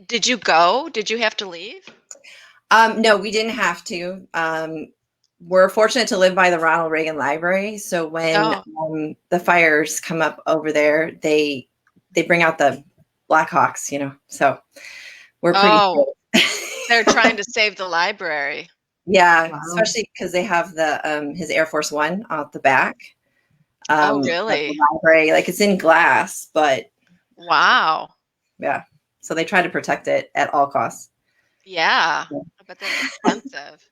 Did you go? Did you have to leave? No, we didn't have to. We're fortunate to live by the Ronald Reagan Library, so when Oh, the fires come up over there, they bring out the Blackhawks, So we're pretty oh, safe. they're trying to save the library. Yeah, Wow. especially because they have his Air Force One out the back Oh, of the really? library. Like it's in glass, but Wow. yeah, so they try to protect it at all costs. Yeah. Yeah. I bet that's expensive.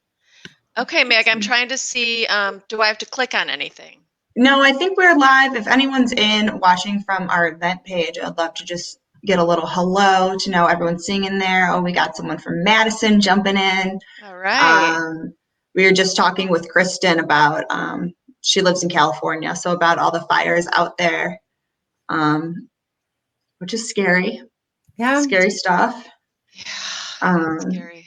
Okay, Meg, I'm trying to see, do I have to click on anything? No, I think we're live. If anyone's in watching from our event page, I'd love to just get a little hello to know everyone's seeing in there. Oh, we got someone from Madison jumping in. All right. Um, we were just talking with Kristen about, she lives in California, so about all the fires out there, which is scary, Yeah. scary stuff. Yeah, Um, scary.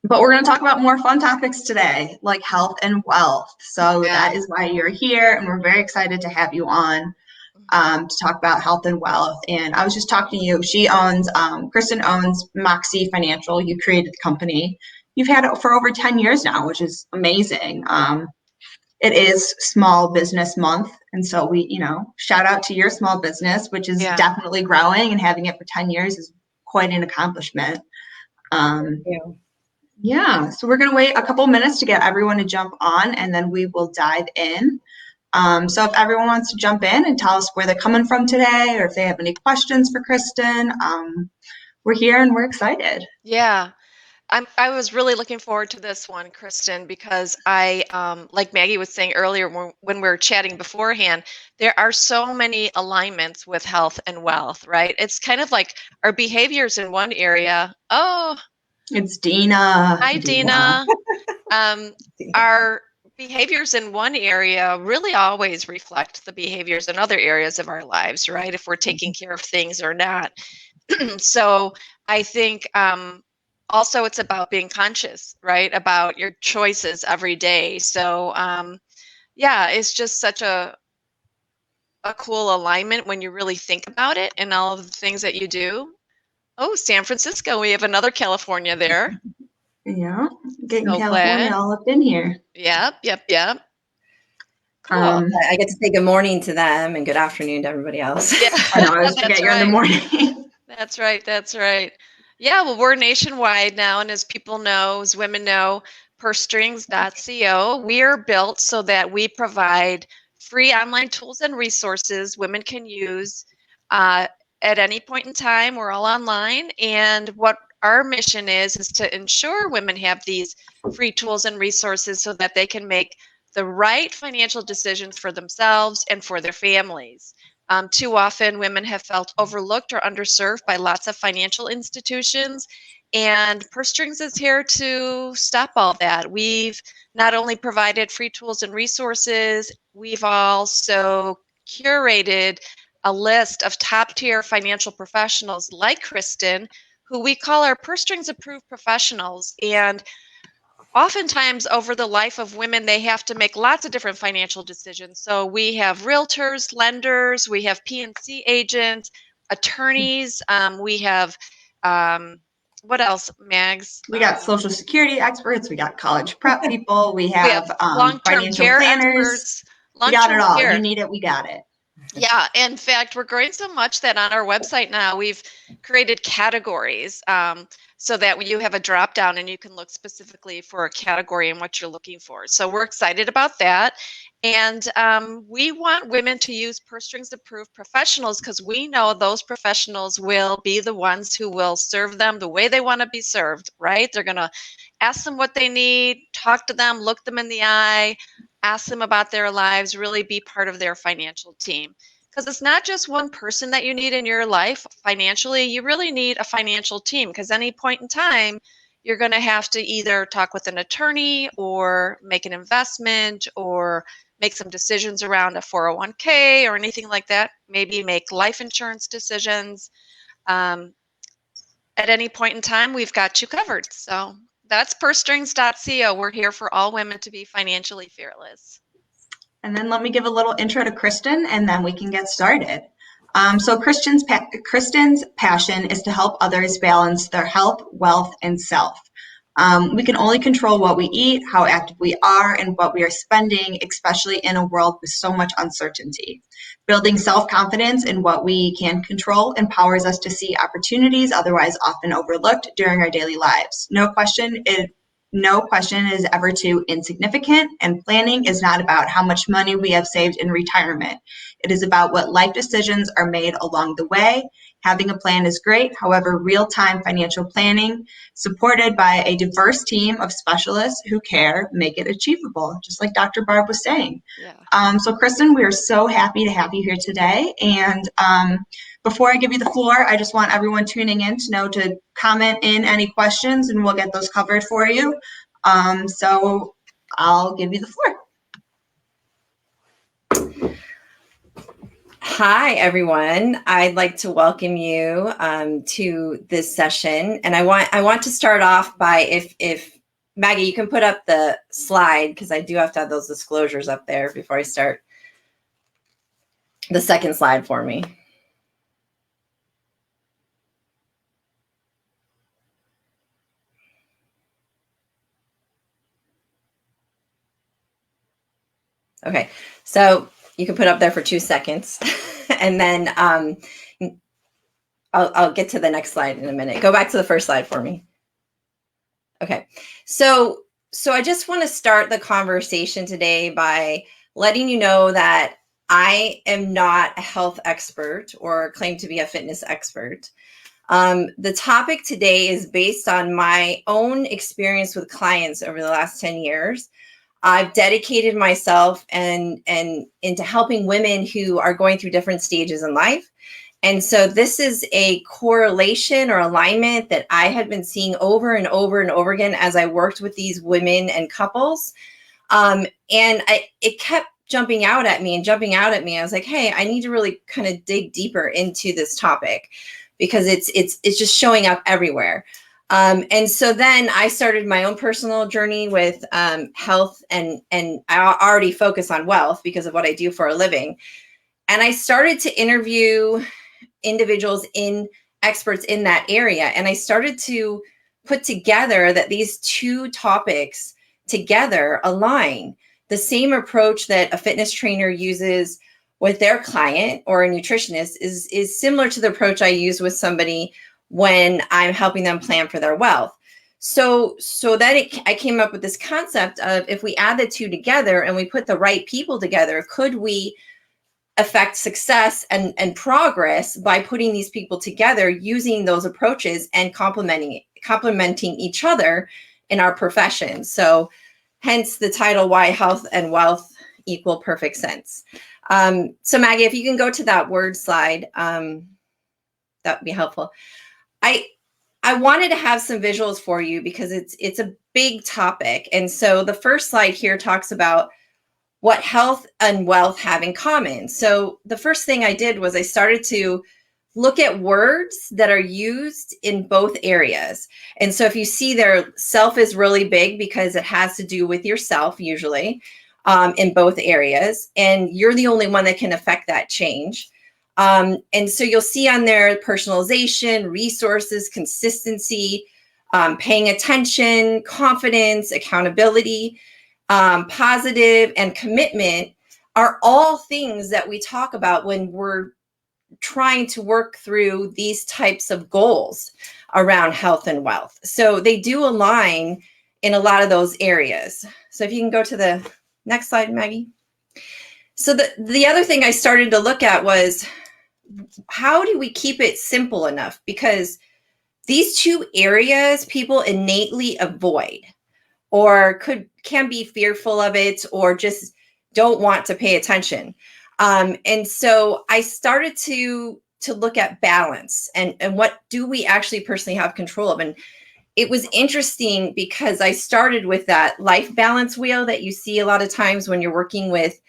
But we're going to talk about more fun topics today, like health and wealth. So Yeah. that is why you're here, and we're very excited to have you on to talk about health and wealth. And I was just talking to you. Kristen owns Moxie Financial. You created the company. You've had it for over 10 years now, which is amazing. It is Small Business Month, and so we, shout out to your small business, which is Yeah. definitely growing, and having it for 10 years is quite an accomplishment. Yeah. Yeah, so we're going to wait a couple minutes to get everyone to jump on, and then we will dive in. So if everyone wants to jump in and tell us where they're coming from today, or if they have any questions for Kristen, we're here and we're excited. Yeah. I was really looking forward to this one, Kristen, because like Maggie was saying earlier when we were chatting beforehand, there are so many alignments with health and wealth, right? It's kind of like our behaviors in one area. Oh, It's Dina. hi, Dina. Our behaviors in one area really always reflect the behaviors in other areas of our lives, right? If we're taking care of things or not. So I think also it's about being conscious, right? About your choices every day. So yeah, it's just such a cool alignment when you really think about it and all of the things that you do. Oh, San Francisco, we have another California there. Yeah, getting So California glad. all up in here. Yep. Cool. I I get to say good morning to them and good afternoon to everybody else. Yeah, know, I always forget that's you're in the right. morning. That's right. Yeah, well, we're nationwide now, and as people know, as women know, pursestrings.co, we are built so that we provide free online tools and resources women can use at any point in time. We're all online, and what our mission is to ensure women have these free tools and resources so that they can make the right financial decisions for themselves and for their families. Too often, women have felt overlooked or underserved by lots of financial institutions, and Purse Strings is here to stop all that. We've not only provided free tools and resources, we've also curated a list of top tier financial professionals like Kristen, who we call our Purse Strings approved professionals. And oftentimes over the life of women, they have to make lots of different financial decisions. So we have realtors, lenders, we have PNC agents, attorneys, we have what else, Mags? We got Social Security experts, we got college prep people, we We have have long-term financial care planners. experts, We got it long-term all. You care. need it, we got it. Yeah, in fact, we're growing so much that on our website now we've created categories so that you have a drop down and you can look specifically for a category and what you're looking for. So we're excited about that. And we want women to use Purse Strings approved professionals because we know those professionals will be the ones who will serve them the way they want to be served, right? They're going to ask them what they need, talk to them, look them in the eye, ask them about their lives, really be part of their financial team. Because it's not just one person that you need in your life financially, you really need a financial team because any point in time, you're going to have to either talk with an attorney or make an investment or make some decisions around a 401k or anything like that, maybe make life insurance decisions. At any point in time, we've got you covered. So that's pursestrings.co. We're here for all women to be financially fearless. And then let me give a little intro to Kristen, and then we can get started. So Kristen's passion is to help others balance their health, wealth, and self. We can only control what we eat, how active we are, and what we are spending, especially in a world with so much uncertainty. Building self-confidence in what we can control empowers us to see opportunities otherwise often overlooked during our daily lives. No question is ever too insignificant, and planning is not about how much money we have saved in retirement. It is about what life decisions are made along the way. Having a plan is great. However, real-time financial planning, supported by a diverse team of specialists who care, make it achievable, just like Dr. Barb was saying. Yeah. So Kristen, we are so happy to have you here today. And before I give you the floor, I just want everyone tuning in to know to comment in any questions, and we'll get those covered for you. So I'll give you the floor. Hi, everyone. I'd like to welcome you to this session. And I want to start off by, if Maggie, you can put up the slide, because I do have to have those disclosures up there before I start. The second slide for me. Okay, so you can put up there for 2 seconds, and then I'll get to the next slide in a minute. Go back to the first slide for me. Okay, so I just want to start the conversation today by letting you know that I am not a health expert or claim to be a fitness expert. The topic today is based on my own experience with clients over the last 10 years. I've dedicated myself and into helping women who are going through different stages in life. And so this is a correlation or alignment that I had been seeing over and over and over again as I worked with these women and couples. It kept jumping out at me. I was like, hey, I need to really kind of dig deeper into this topic, because it's just showing up everywhere. And so then I started my own personal journey with health, and I already focus on wealth because of what I do for a living. And I started to interview individuals experts in that area. And I started to put together that these two topics together align. The same approach that a fitness trainer uses with their client or a nutritionist is similar to the approach I use with somebody when I'm helping them plan for their wealth. So then I came up with this concept of, if we add the two together and we put the right people together, could we affect success and progress by putting these people together, using those approaches and complementing each other in our profession? So hence the title, Why Health and Wealth Equal Perfect Sense. So Maggie, if you can go to that word slide, that would be helpful. I wanted to have some visuals for you because it's a big topic. And so the first slide here talks about what health and wealth have in common. So the first thing I did was I started to look at words that are used in both areas. And so if you see there, self is really big because it has to do with yourself usually in both areas. And you're the only one that can affect that change. And so you'll see on there personalization, resources, consistency, paying attention, confidence, accountability, positive, and commitment are all things that we talk about when we're trying to work through these types of goals around health and wealth. So they do align in a lot of those areas. So if you can go to the next slide, Maggie. So the other thing I started to look at was, how do we keep it simple enough? Because these two areas people innately avoid, or can be fearful of it, or just don't want to pay attention. And so I started to look at balance and what do we actually personally have control of. And it was interesting because I started with that life balance wheel that you see a lot of times when you're working with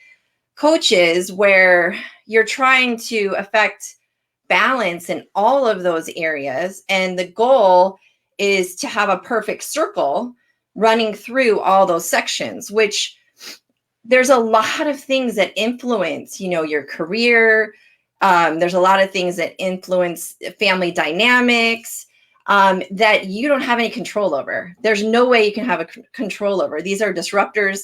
coaches, where you're trying to affect balance in all of those areas. And the goal is to have a perfect circle running through all those sections, which there's a lot of things that influence, your career, There's a lot of things that influence family dynamics that you don't have any control over. There's no way you can have a control over. These are disruptors,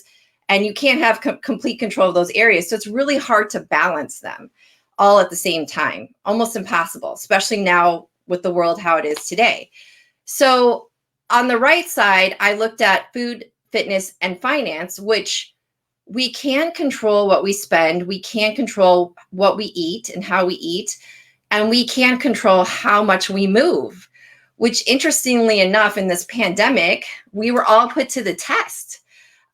and you can't have complete control of those areas. So it's really hard to balance them all at the same time, almost impossible, especially now with the world how it is today. So on the right side, I looked at food, fitness, and finance, which we can control what we spend. We can control what we eat and how we eat, and we can control how much we move, which interestingly enough, in this pandemic, we were all put to the test.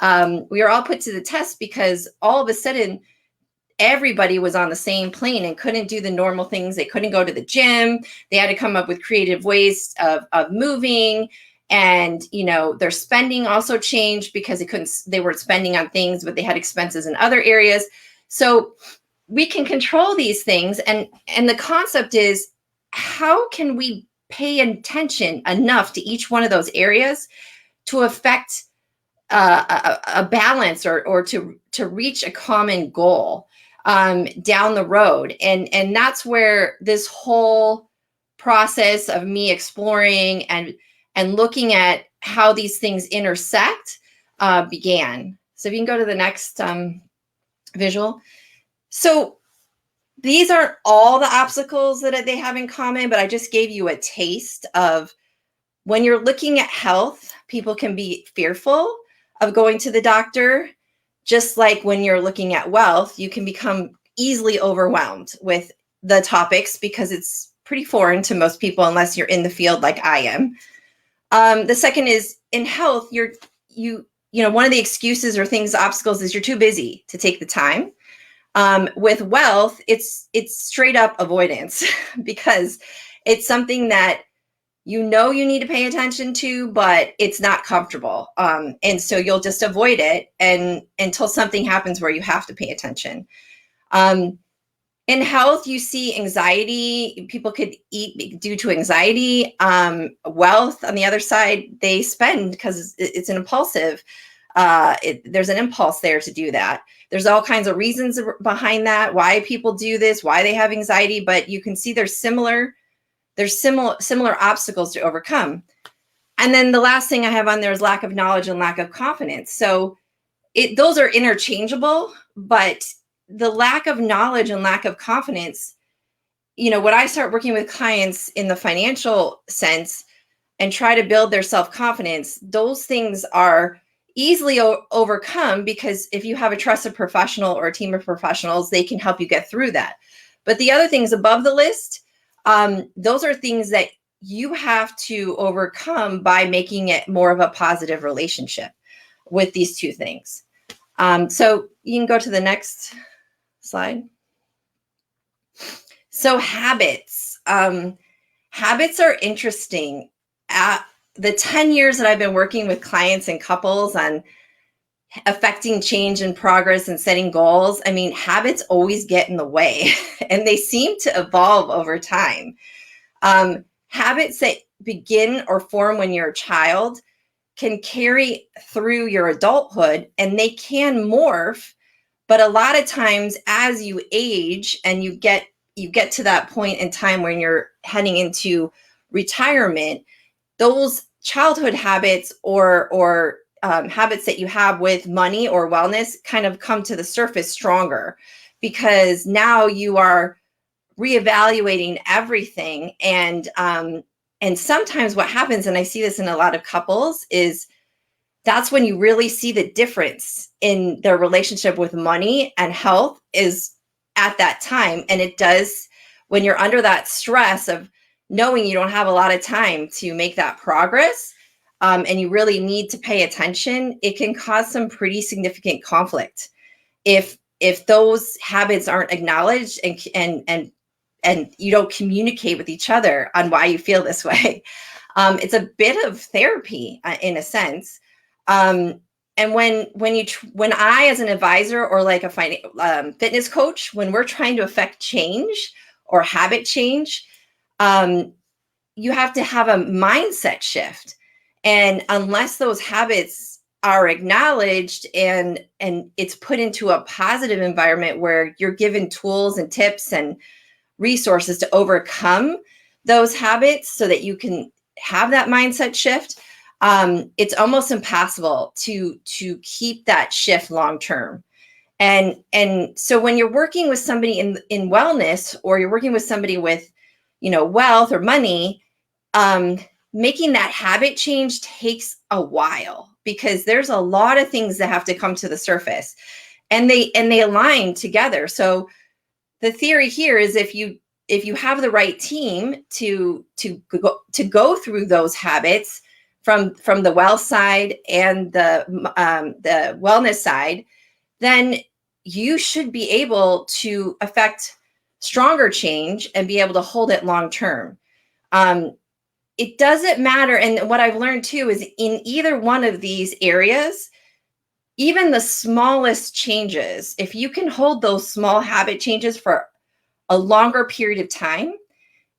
We were all put to the test because all of a sudden, everybody was on the same plane and couldn't do the normal things. They couldn't go to the gym. They had to come up with creative ways of moving. And, you know, their spending also changed because they weren't spending on things, but they had expenses in other areas. So we can control these things. And the concept is, how can we pay attention enough to each one of those areas to affect a balance or to reach a common goal down the road. And that's where this whole process of me exploring and looking at how these things intersect began. So if you can go to the next visual. So these aren't all the obstacles that they have in common, but I just gave you a taste of when you're looking at health, people can be fearful of going to the doctor. Just like when you're looking at wealth, you can become easily overwhelmed with the topics because it's pretty foreign to most people unless you're in the field like I am. The second is in health, you know, one of the excuses or things, obstacles is you're too busy to take the time. With wealth, it's straight up avoidance because it's something that you know you need to pay attention to, but it's not comfortable. And so you'll just avoid it and until something happens where you have to pay attention. In health, you see anxiety. People could eat due to anxiety. Wealth, on the other side, they spend because it's an impulsive. There's an impulse there to do that. There's all kinds of reasons behind that, why people do this, why they have anxiety, but you can see there's similar obstacles to overcome. And then the last thing I have on there is lack of knowledge and lack of confidence. So those are interchangeable, but the lack of knowledge and lack of confidence, you know, when I start working with clients in the financial sense and try to build their self-confidence, those things are easily overcome because if you have a trusted professional or a team of professionals, they can help you get through that. But the other things above the list, those are things that you have to overcome by making it more of a positive relationship with these two things. So you can go to the next slide. So habits. Habits are interesting. The 10 years that I've been working with clients and couples on affecting change and progress and setting goals, I mean, habits always get in the way and they seem to evolve over time. Habits that begin or form when you're a child can carry through your adulthood and they can morph. But a lot of times as you age and you get to that point in time when you're heading into retirement, those childhood habits or habits that you have with money or wellness kind of come to the surface stronger because now you are reevaluating everything. And sometimes what happens, and I see this in a lot of couples, is that's when you really see the difference in their relationship with money and health is at that time. And it does, when you're under that stress of knowing you don't have a lot of time to make that progress, and you really need to pay attention, it can cause some pretty significant conflict if those habits aren't acknowledged and you don't communicate with each other on why you feel this way. It's a bit of therapy in a sense. And when I, as an advisor or like a fitness coach, when we're trying to affect change or habit change, you have to have a mindset shift. And unless those habits are acknowledged and it's put into a positive environment where you're given tools and tips and resources to overcome those habits so that you can have that mindset shift, it's almost impossible to keep that shift long term. And so when you're working with somebody in wellness, or you're working with somebody with, wealth or money, making that habit change takes a while, because there's a lot of things that have to come to the surface, and they align together. So the theory here is, if you have the right team to go through those habits from the wealth side and the wellness side, then you should be able to affect stronger change and be able to hold it long term. It doesn't matter. And what I've learned too is, in either one of these areas, even the smallest changes, if you can hold those small habit changes for a longer period of time,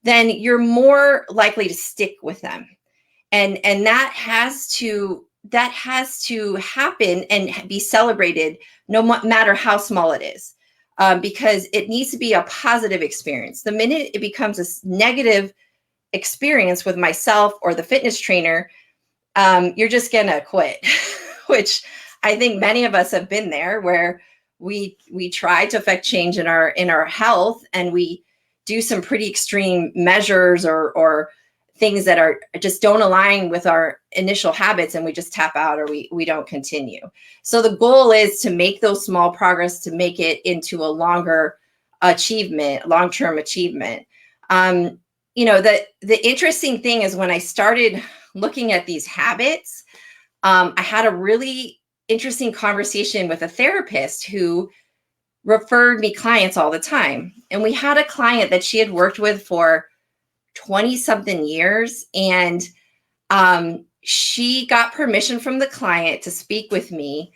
then you're more likely to stick with them. And that has to happen and be celebrated, no matter how small it is, because it needs to be a positive experience. The minute it becomes a negative experience with myself or the fitness trainer, you're just gonna quit, which I think many of us have been there, where we try to affect change in our health, and we do some pretty extreme measures or things that are just don't align with our initial habits, and we just tap out, or we don't continue. So the goal is to make those small progress, to make it into a long-term achievement. The interesting thing is, when I started looking at these habits, I had a really interesting conversation with a therapist who referred me clients all the time. And we had a client that she had worked with for 20 something years. And she got permission from the client to speak with me.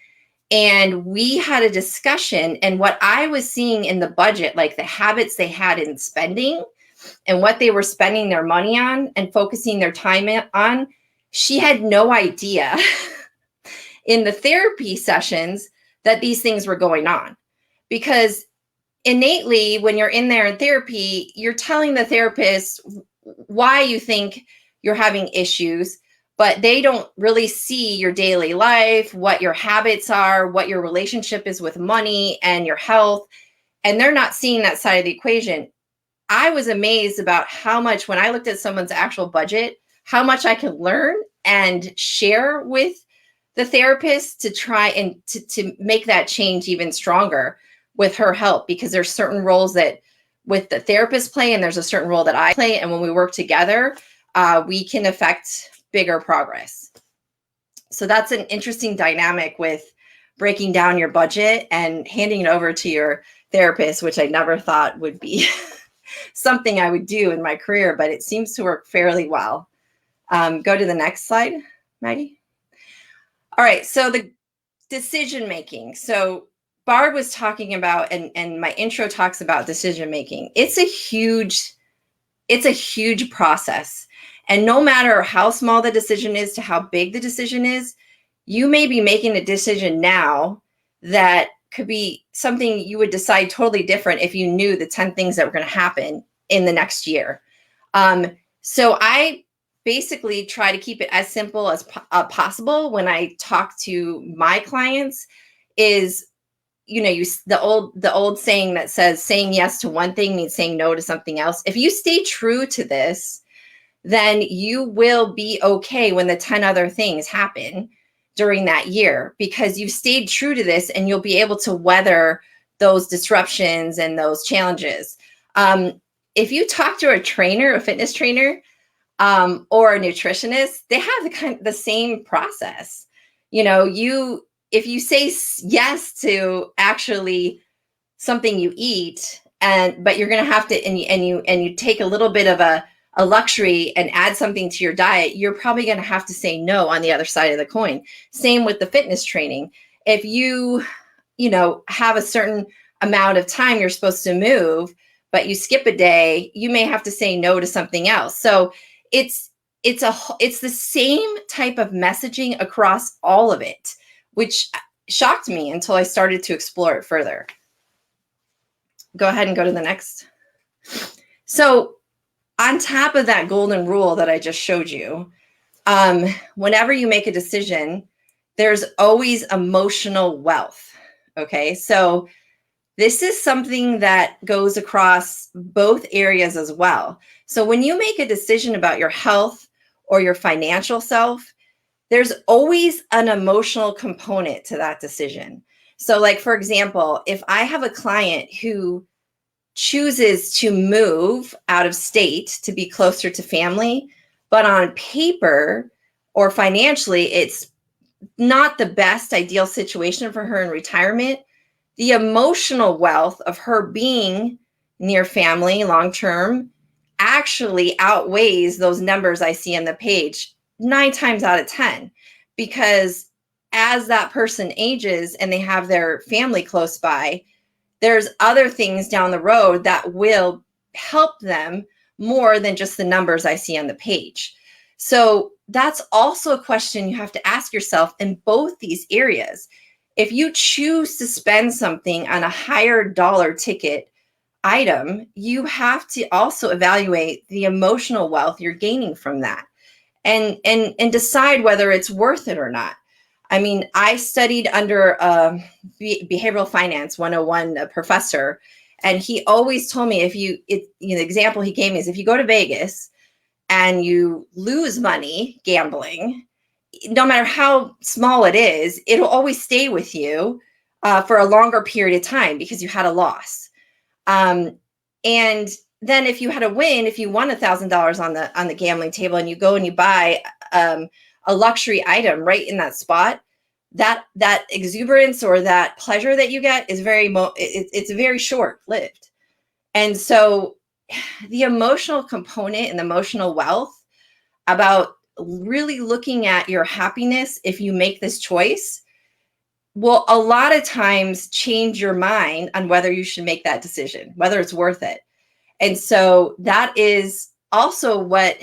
And we had a discussion, and what I was seeing in the budget, like the habits they had in spending and what they were spending their money on and focusing their time on, she had no idea in the therapy sessions that these things were going on. Because innately, when you're in there in therapy, you're telling the therapist why you think you're having issues, but they don't really see your daily life, what your habits are, what your relationship is with money and your health, and they're not seeing that side of the equation. I was amazed about how much, when I looked at someone's actual budget, how much I could learn and share with the therapist to try and to make that change even stronger with her help, because there's certain roles that with the therapist play, and there's a certain role that I play. And when we work together, we can affect bigger progress. So that's an interesting dynamic with breaking down your budget and handing it over to your therapist, which I never thought would be something I would do in my career, but it seems to work fairly well. Go to the next slide, Maggie. All right, so the decision making. So Barb was talking about, and my intro talks about decision making. It's a huge process. And no matter how small the decision is to how big the decision is, you may be making a decision now that could be something you would decide totally different if you knew the 10 things that were going to happen in the next year. So I basically try to keep it as simple as possible when I talk to my clients. Is, the old saying that says saying yes to one thing means saying no to something else. If you stay true to this, then you will be okay when the 10 other things happen during that year, because you've stayed true to this, and you'll be able to weather those disruptions and those challenges. If you talk to a trainer, a fitness trainer, or a nutritionist, they have the same process. If you say yes to actually something you eat, but you're going to have to, and you take a little bit of a luxury and add something to your diet, you're probably going to have to say no on the other side of the coin. Same with the fitness training. If you have a certain amount of time you're supposed to move, but you skip a day, you may have to say no to something else. So it's the same type of messaging across all of it, which shocked me until I started to explore it further. Go ahead and go to the next. So on top of that golden rule that I just showed you, whenever you make a decision, there's always emotional wealth. Okay. So this is something that goes across both areas as well. So when you make a decision about your health or your financial self, there's always an emotional component to that decision. So like, for example, if I have a client who chooses to move out of state to be closer to family, but on paper or financially, it's not the best ideal situation for her in retirement, the emotional wealth of her being near family long term actually outweighs those numbers I see on the page 9 times out of 10. Because as that person ages and they have their family close by, there's other things down the road that will help them more than just the numbers I see on the page. So that's also a question you have to ask yourself in both these areas. If you choose to spend something on a higher dollar ticket item, you have to also evaluate the emotional wealth you're gaining from that and decide whether it's worth it or not. I mean, I studied under a behavioral finance 101 professor, and he always told me the example he gave me is if you go to Vegas and you lose money gambling, no matter how small it is, it'll always stay with you for a longer period of time because you had a loss. And then if you had a win, if you won $1,000 on the gambling table and you go and you buy a luxury item right in that spot, that exuberance or that pleasure that you get is it's very short lived. And so the emotional component and the emotional wealth about really looking at your happiness if you make this choice will a lot of times change your mind on whether you should make that decision, whether it's worth it. And so that is also what,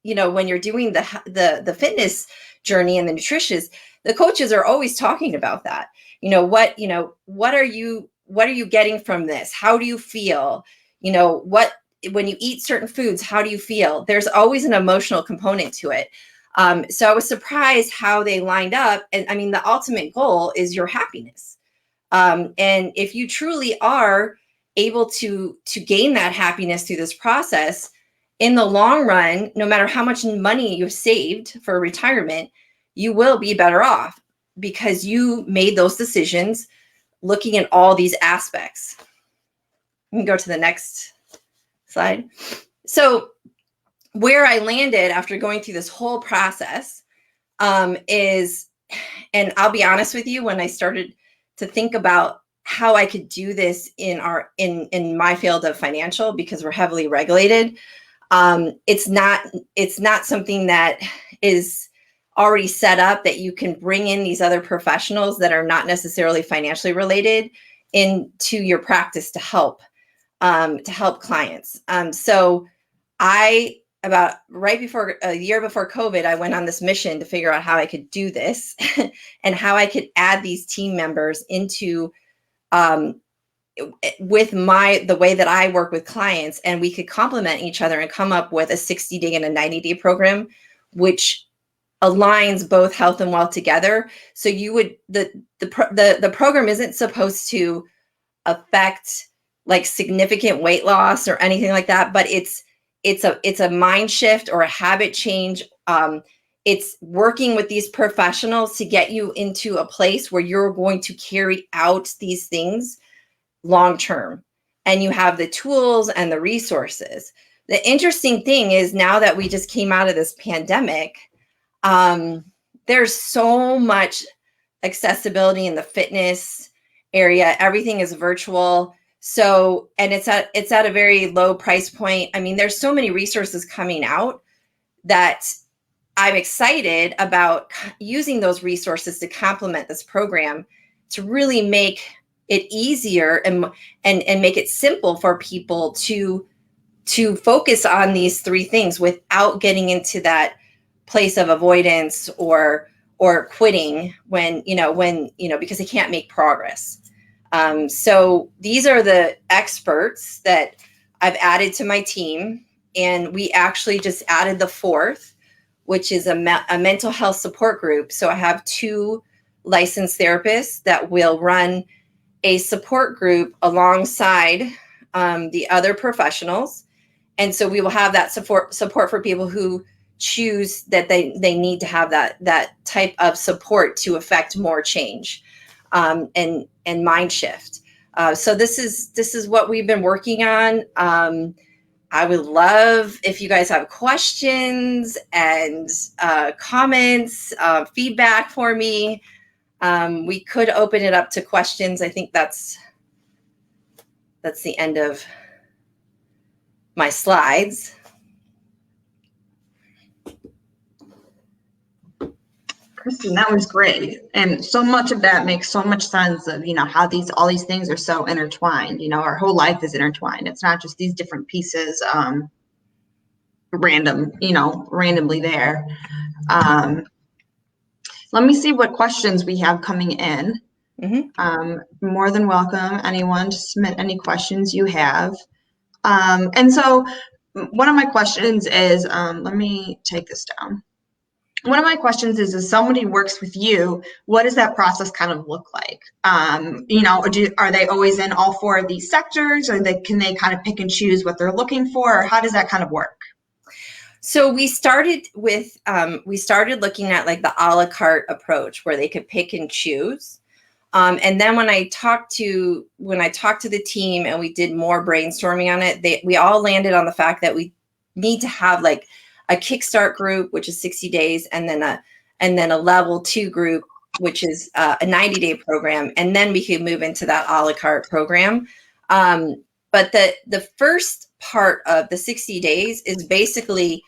when you're doing the fitness journey and the nutrition, the coaches are always talking about that. What are you getting from this? How do you feel? When you eat certain foods, how do you feel? There's always an emotional component to it. So I was surprised how they lined up. And I mean, the ultimate goal is your happiness. And if you truly are able to gain that happiness through this process, in the long run, no matter how much money you've saved for retirement, you will be better off because you made those decisions looking at all these aspects. You can go to the next slide. So where I landed after going through this whole process is, and I'll be honest with you, when I started to think about how I could do this in my field of financial, because we're heavily regulated, it's not something that is already set up that you can bring in these other professionals that are not necessarily financially related into your practice to help clients. So about a year before COVID, I went on this mission to figure out how I could do this and how I could add these team members into with the way that I work with clients, and we could complement each other and come up with a 60-day and a 90-day program, which aligns both health and wealth together. So the program isn't supposed to affect like significant weight loss or anything like that, but it's a mind shift or a habit change. It's working with these professionals to get you into a place where you're going to carry out these things long term, and you have the tools and the resources. The interesting thing is, now that we just came out of this pandemic, there's so much accessibility in the fitness area. Everything is virtual. So, and it's at a very low price point. I mean, there's so many resources coming out that I'm excited about using those resources to complement this program to really make it easier and make it simple for people to focus on these three things without getting into that place of avoidance or quitting when because they can't make progress. So these are the experts that I've added to my team, and we actually just added the fourth, which is a mental health support group. So I have 2 licensed therapists that will run a support group alongside the other professionals. And so we will have that support for people who choose that they need to have that type of support to affect more change and mind shift. So this is what we've been working on. I would love if you guys have questions and comments, feedback for me. We could open it up to questions. I think that's the end of my slides. Kristen, that was great. And so much of that makes so much sense of, how all these things are so intertwined. Our whole life is intertwined. It's not just these different pieces, randomly there. Let me see what questions we have coming in. More than welcome anyone to submit any questions you have. And so one of my questions is, let me take this down. One of my questions is, as somebody works with you, what does that process kind of look like? Are they always in all 4 of these sectors, or can they kind of pick and choose what they're looking for, or how does that kind of work? So we started looking at like the a la carte approach where they could pick and choose. And then when I talked to the team and we did more brainstorming on it, we all landed on the fact that we need to have like a kickstart group, which is 60 days, and then a level 2 group, which is a 90-day program. And then we could move into that a la carte program. But the first part of the 60 days is basically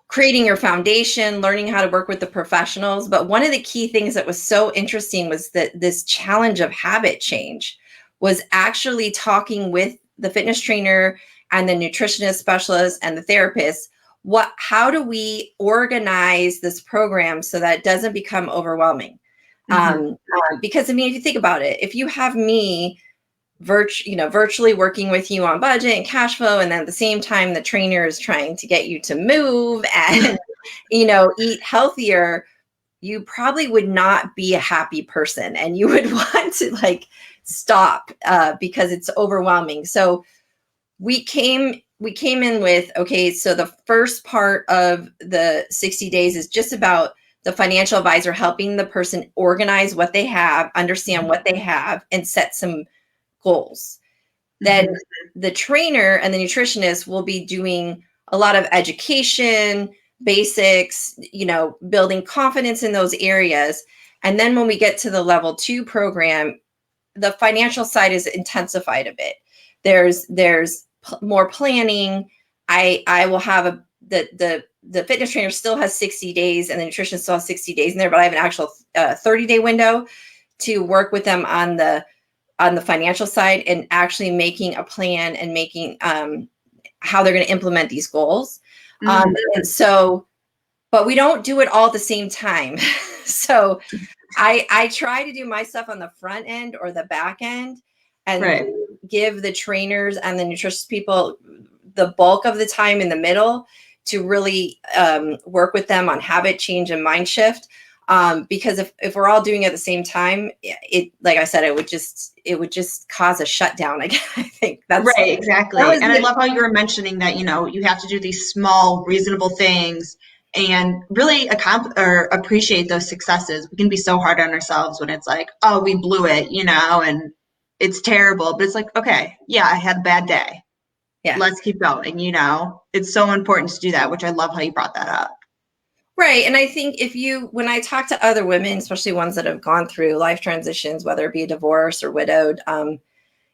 creating your foundation, learning how to work with the professionals. But one of the key things that was so interesting was that this challenge of habit change was actually talking with the fitness trainer and the nutritionist specialist and the therapist. How do we organize this program so that it doesn't become overwhelming? Because if you think about it, if you have me virtually working with you on budget and cash flow, and then at the same time the trainer is trying to get you to move and eat healthier, you probably would not be a happy person, and you would want to stop because it's overwhelming. So we came in with, okay, so the first part of the 60 days is just about the financial advisor helping the person organize what they have, understand what they have, and set some goals. Then the trainer and the nutritionist will be doing a lot of education, basics, building confidence in those areas. And then when we get to the level 2 program, the financial side is intensified a bit. There's more planning. I will have the fitness trainer still has 60 days and the nutritionist still has 60 days in there, but I have an actual 30-day window to work with them on the financial side and actually making a plan and making how they're going to implement these goals. And so, but we don't do it all at the same time. So I try to do my stuff on the front end or the back end and give the trainers and the nutrition people the bulk of the time in the middle to really work with them on habit change and mind shift. Because if we're all doing it at the same time, like I said, it would just cause a shutdown. I think that's right. Exactly. And I love how you were mentioning that, you have to do these small, reasonable things and really appreciate those successes. We can be so hard on ourselves when it's like, oh, we blew it, and it's terrible, but it's like, okay, yeah, I had a bad day. Yeah. Let's keep going. It's so important to do that, which I love how you brought that up. Right. And I think when I talk to other women, especially ones that have gone through life transitions, whether it be a divorce or widowed,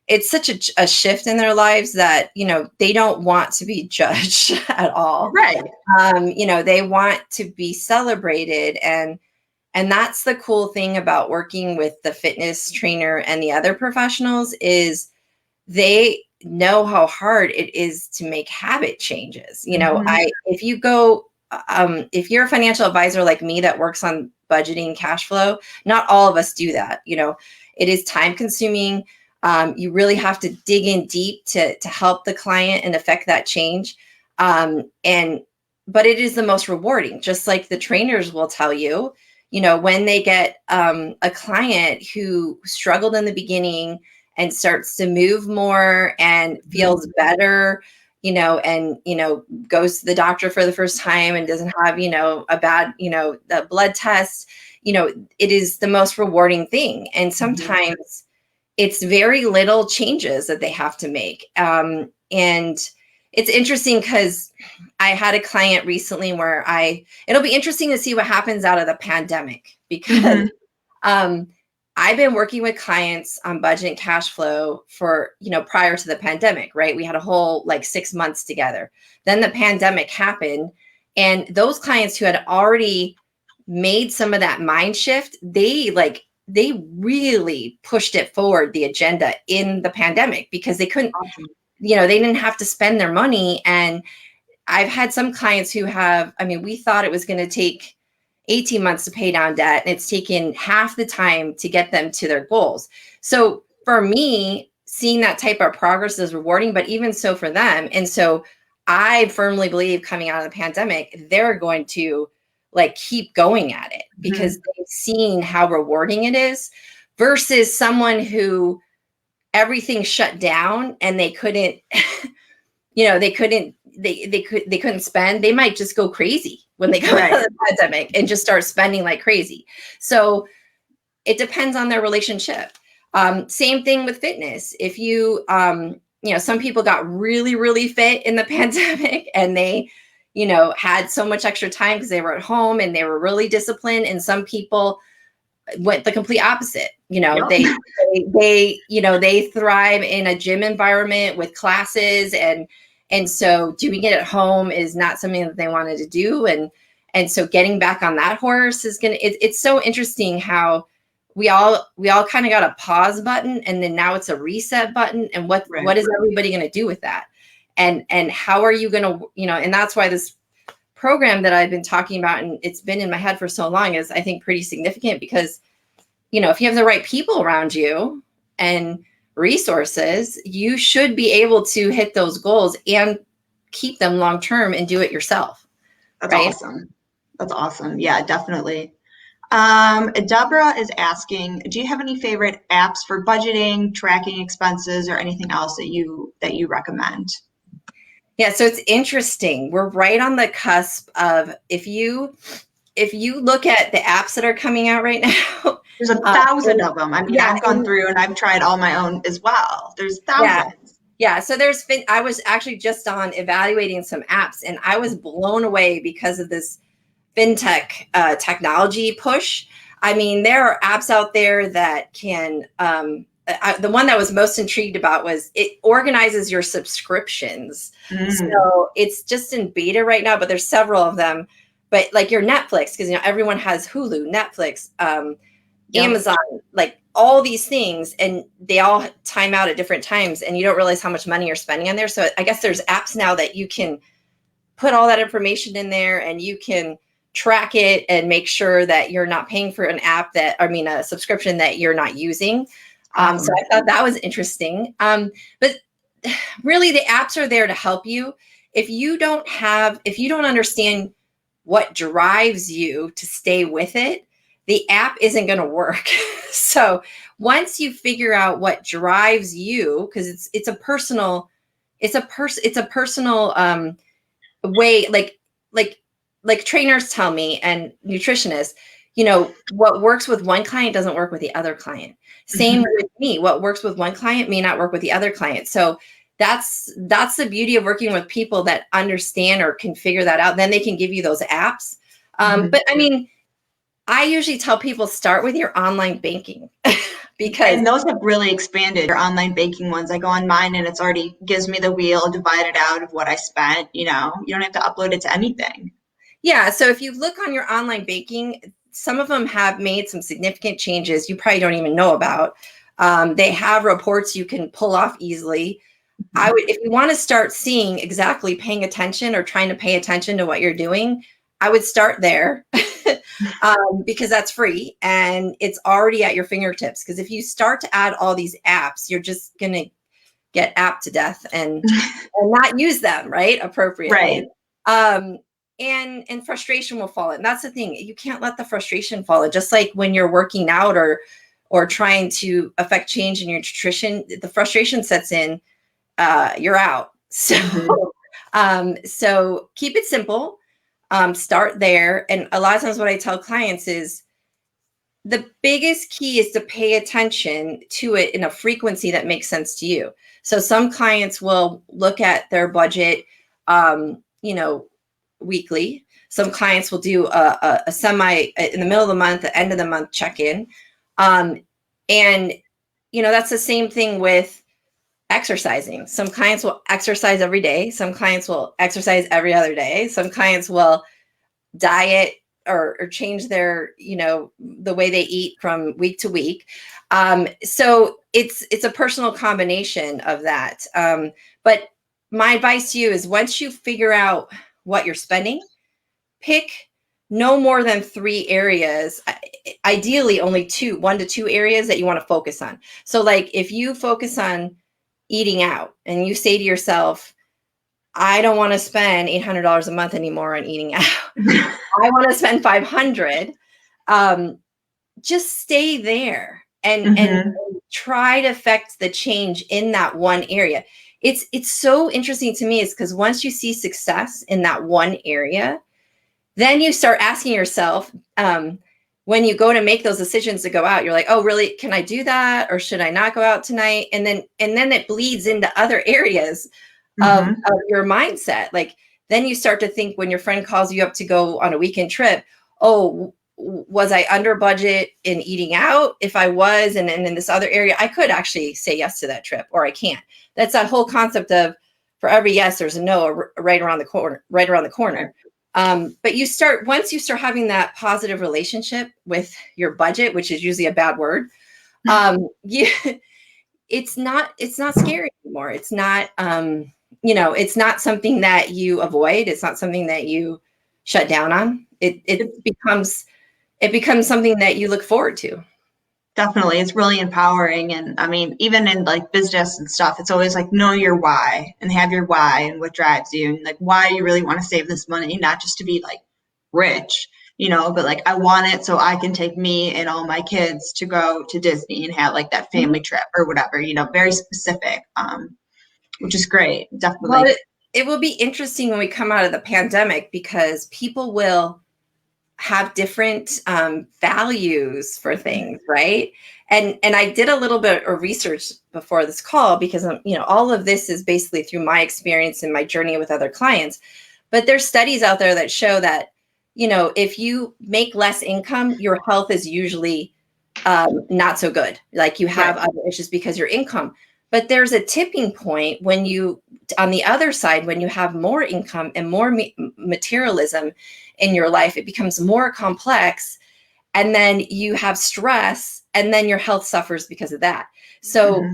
it's such a shift in their lives that, they don't want to be judged at all. Right. They want to be celebrated. And that's the cool thing about working with the fitness trainer and the other professionals is they know how hard it is to make habit changes. If you're a financial advisor like me that works on budgeting cash flow, not all of us do that. It is time consuming. You really have to dig in deep to help the client and affect that change. But it is the most rewarding, just like the trainers will tell you, when they get a client who struggled in the beginning and starts to move more and feels better, and, goes to the doctor for the first time and doesn't have, a bad, the blood test, it is the most rewarding thing. And sometimes it's very little changes that they have to make. And it's interesting because I had a client recently where it'll be interesting to see what happens out of the pandemic, because I've been working with clients on budget and cash flow for, prior to the pandemic, right? We had a whole 6 months together. Then the pandemic happened, and those clients who had already made some of that mind shift, they really pushed it forward, the agenda, in the pandemic, because they couldn't, they didn't have to spend their money. And I've had some clients who we thought it was going to take 18 months to pay down debt, and it's taken half the time to get them to their goals. So for me, seeing that type of progress is rewarding, but even so for them. And so I firmly believe coming out of the pandemic, they're going to keep going at it, because they've seen how rewarding it is, versus someone who everything shut down and they couldn't, they couldn't spend. They might just go crazy when they come out of the pandemic and just start spending like crazy. So it depends on their relationship. Same thing with fitness. If you, some people got really, really fit in the pandemic, and they, had so much extra time because they were at home and they were really disciplined. And some people went the complete opposite. They thrive in a gym environment with classes, and so doing it at home is not something that they wanted to do. And so getting back on that horse is it's so interesting how we all kind of got a pause button, and then now it's a reset button. And what is everybody going to do with that? And how are you going to, and that's why this program that I've been talking about, and it's been in my head for so long, is I think pretty significant, because, if you have the right people around you and resources, you should be able to hit those goals and keep them long-term and do it yourself. That's awesome. That's awesome. Yeah, definitely. Deborah is asking, do you have any favorite apps for budgeting, tracking expenses, or anything else that you recommend? Yeah, so it's interesting. We're right on the cusp of, if you look at the apps that are coming out right now, there's 1,000 of them. I've gone through and I've tried all my own as well. There's thousands. Yeah. So I was actually just on evaluating some apps, and I was blown away because of this fintech technology push. There are apps out there that can, the one that I was most intrigued about was it organizes your subscriptions. So it's just in beta right now, but there's several of them. But like your Netflix, because everyone has Hulu, Netflix, Amazon, all these things, and they all time out at different times, and you don't realize how much money you're spending on there. So I guess there's apps now that you can put all that information in there, and you can track it and make sure that you're not paying for a subscription that you're not using. So I thought that was interesting. But really, the apps are there to help you. If you don't understand what drives you to stay with it, the app isn't going to work. So once you figure out what drives you, because it's a personal way, like trainers tell me, and nutritionists, what works with one client doesn't work with the other client. Same with me. What works with one client may not work with the other client. So that's the beauty of working with people that understand or can figure that out. Then they can give you those apps. But I usually tell people, start with your online banking. And those have really expanded. Your online banking ones, I go on mine and it's already gives me the wheel divided out of what I spent. You don't have to upload it to anything. Yeah. So if you look on your online banking, some of them have made some significant changes you probably don't even know about. They have reports you can pull off easily. If you want to start seeing exactly paying attention or trying to pay attention to what you're doing, I would start there. because that's free and it's already at your fingertips. Because if you start to add all these apps, you're just going to get app to death and not use them appropriately. Right. And frustration will fall in. That's the thing. You can't let the frustration fall in. Just like when you're working out or trying to affect change in your nutrition, the frustration sets in, you're out. So, so keep it simple. Start there. And a lot of times what I tell clients is the biggest key is to pay attention to it in a frequency that makes sense to you. So some clients will look at their budget, weekly. Some clients will do a semi in the middle of the month, the end of the month check-in. And, that's the same thing with exercising. Some clients will exercise every day. Some clients will exercise every other day. Some clients will diet or change their, the way they eat from week to week. So it's a personal combination of that. But my advice to you is once you figure out what you're spending, pick no more than 3 areas, ideally only 1 to 2 areas that you want to focus on. So like if you focus on eating out and you say to yourself, I don't want to spend $800 a month anymore on eating out. I want to spend $500. Just stay there and try to affect the change in that one area. It's so interesting to me is because once you see success in that one area, then you start asking yourself, when you go to make those decisions to go out, you're like, oh, really? Can I do that? Or should I not go out tonight? And then it bleeds into other areas of your mindset. Like then you start to think when your friend calls you up to go on a weekend trip, oh, was I under budget in eating out? If I was, and in this other area, I could actually say yes to that trip, or I can't. That's that whole concept of for every yes, there's a no right around the corner. But once you start having that positive relationship with your budget, which is usually a bad word, it's not scary anymore. It's not, it's not something that you avoid. It's not something that you shut down on. It becomes something that you look forward to. Definitely. It's really empowering. And I mean, even in like business and stuff, it's always like know your why and have your why and what drives you and like why you really want to save this money, not just to be like rich, but like I want it so I can take me and all my kids to go to Disney and have like that family trip or whatever, very specific, which is great. Definitely. Well, it will be interesting when we come out of the pandemic because people will have different values for things, right? And I did a little bit of research before this call because all of this is basically through my experience and my journey with other clients. But there's studies out there that show that if you make less income, your health is usually not so good. Like you have other issues because your income. But there's a tipping point when on the other side, when you have more income and more materialism in your life, it becomes more complex. And then you have stress and then your health suffers because of that. So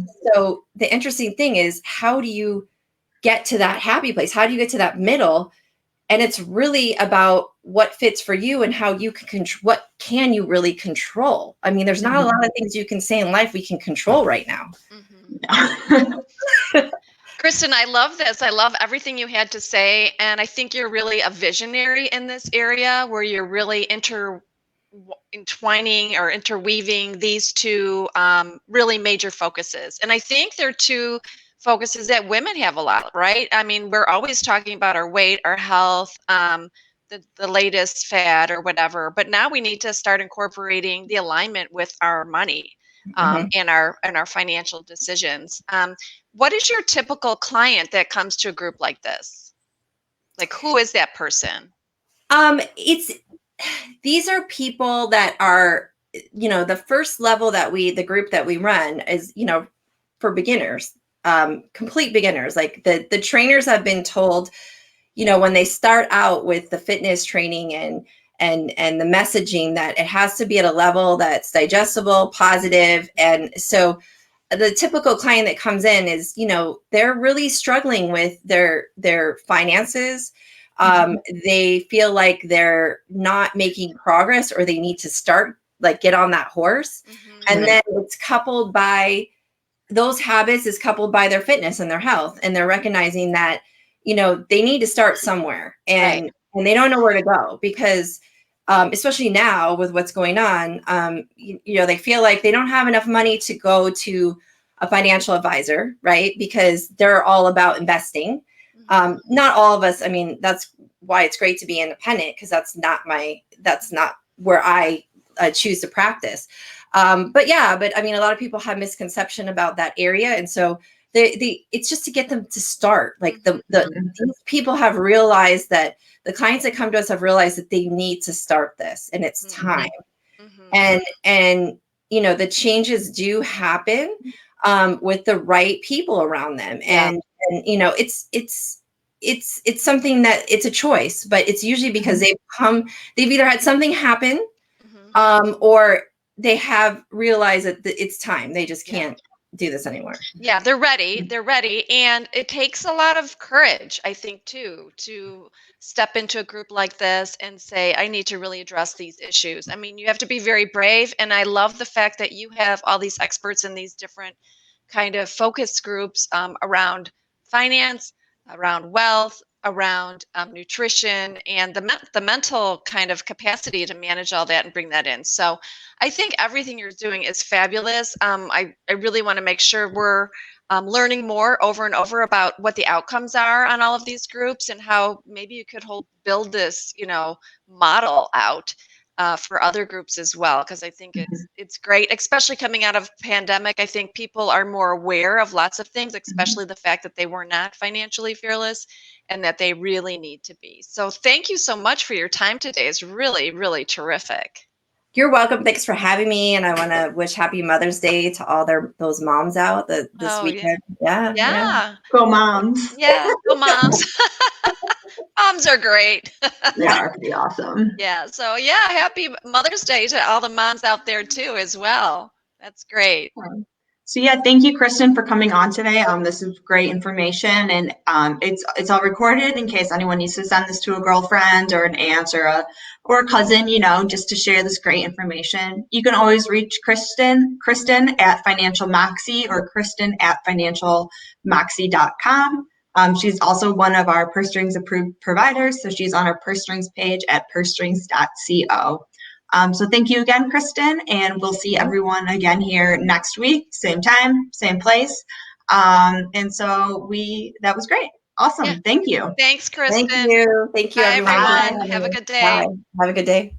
the interesting thing is, how do you get to that happy place? How do you get to that middle? And it's really about what fits for you and how you can what can you really control? I mean, there's not a lot of things you can say in life we can control right now. Kristen, I love this. I love everything you had to say. And I think you're really a visionary in this area where you're really entwining or interweaving these two really major focuses. And I think they're two focuses that women have a lot, right? I mean, we're always talking about our weight, our health, the latest fad or whatever, but now we need to start incorporating the alignment with our money and our financial decisions. What is your typical client that comes to a group like this? Like, who is that person? These are people that are, the first level the group that we run is, for beginners, complete beginners. Like the trainers have been told, when they start out with the fitness training and the messaging, that it has to be at a level that's digestible, positive. And so the typical client that comes in is, they're really struggling with their finances. They feel like they're not making progress, or they need to start, like, get on that horse. And then it's coupled by those habits is coupled by their fitness and their health, and they're recognizing that, they need to start somewhere, and they don't know where to go, because especially now with what's going on, they feel like they don't have enough money to go to a financial advisor, right? Because they're all about investing. Not all of us. I mean, that's why it's great to be independent, because that's not where I choose to practice. But I mean, a lot of people have misconception about that area. And so it's just to get them to start. Like these people have realized that the clients that come to us have realized that they need to start this, and it's time. And the changes do happen with the right people around them. And it's something that it's a choice, but it's usually because they've either had something happen, or they have realized that it's time. They just can't do this anymore. Yeah, they're ready. They're ready. And it takes a lot of courage, I think, too, to step into a group like this and say, I need to really address these issues. I mean, you have to be very brave. And I love the fact that you have all these experts in these different kind of focus groups around finance, around wealth, around nutrition, and the mental kind of capacity to manage all that and bring that in. So I think everything you're doing is fabulous. I really want to make sure we're learning more over and over about what the outcomes are on all of these groups, and how maybe you could build this, model out for other groups as well, because I think it's great, especially coming out of pandemic. I think people are more aware of lots of things, especially the fact that they were not financially fearless, and that they really need to be. So thank you so much for your time today. It's really, really terrific. You're welcome. Thanks for having me. And I want to wish Happy Mother's Day to all those moms out this weekend. Yeah. Go moms. Yeah, go moms. Moms are great. They are pretty awesome. Yeah. So happy Mother's Day to all the moms out there too as well. That's great. So thank you, Kristen, for coming on today. This is great information, and it's all recorded in case anyone needs to send this to a girlfriend or an aunt or a cousin, just to share this great information. You can always reach Kristen at Financial Moxie, or Kristen at financialmoxie.com. She's also one of our Purse Strings approved providers, so she's on our Purse Strings page at pursestrings.co. So thank you again, Kristen, and we'll see everyone again here next week, same time, same place. And so that was great. Awesome. Yeah. Thank you. Thanks, Kristen. Thank you. Thank you, Bye, everyone. everyone. Have a good day. Bye. Have a good day.